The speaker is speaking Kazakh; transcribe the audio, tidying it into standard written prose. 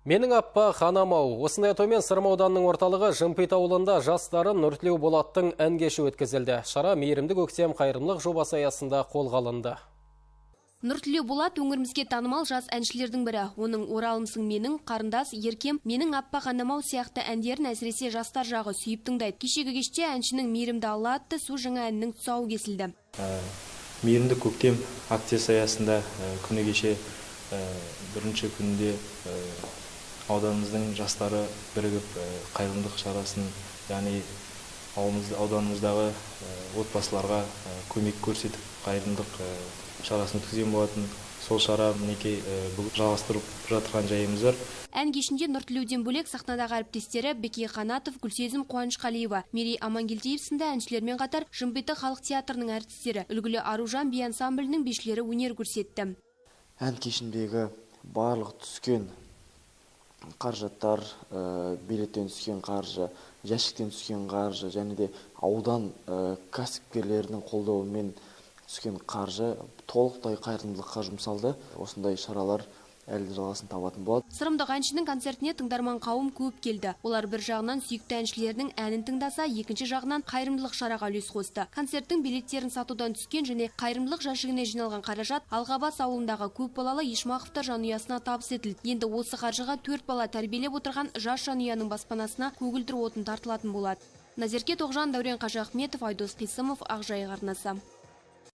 Менің аппа ханамау. Осындай атаумен Сырым ауданының орталығы Жымпит ауылында жастарын Нұртілеу Болаттың ән кеші өткізілді. Шара мейірімді көктем қайырымдылық жобасы аясында қолға алынды. Нұртілеу Болат өңірімізге танымал жас әншілердің бірі. Оның оралымсың менің, қарындас, еркем, менің аппа ханамау сияқты әндерін әсіресе жастар жағы сүйіп тыңдайды. Кешегі кеште әншінің мейірімді Алла атты су жаңа әнінің тұсауы кесілді. Мейірімді көктем акциясы аясында күні кеше бірінші күнде ауданымыздың жастары бірігіп қайырымдылық шарасын, яғни ауданымыздағы отбасыларға көмек көрсетіп қайырымдылық шарасын өткізген болатын. Сол шара мінекей жалғастырып жатырған жайымыз бар. Ән кешінде Нұртілеуден бөлек сахнадағы әріптестері Беке Қанатов, Гүлсезім Қуанышқалиева, Мерей Амангелдиев сынды әншілермен қатар Жымпиты халық театрының әртістері, үлгілі Аружан би ансамблінің бишілері өнер көрсетті. Ән кешіндегі барлық түскен қаржаттар, билеттен түскен қаржы, жәшіктен түскен қаржы және де аудан кәсіпкерлерінің қолдауымен түскен қаржы толықтай қайырымдылыққа жұмсалды. Осындай шаралар әлі жалғасын табатын болады. Сырымдық әншінің концертіне тыңдарман қауым көп келді. Олар бір жағынан сүйікті әншілерінің әнін тыңдаса, екінші жағынан қайырымдылық шараға үлес қосты. Концерттің билеттерін сатудан түскен және қайырымдылық жәшігіне жиналған қаражат Алғабас ауылындағы көп балалы Ешмақовтар жанұясына табыс етілді. Енді осы қаржыға 4 бала тәрбиелеп отырған жас жанұяның баспанасына көгілдір отын тартылатын болады. Назерке Тоғжан, Дәурен Қажахметов, Айдос Қисымов, Ақжайық арнасы.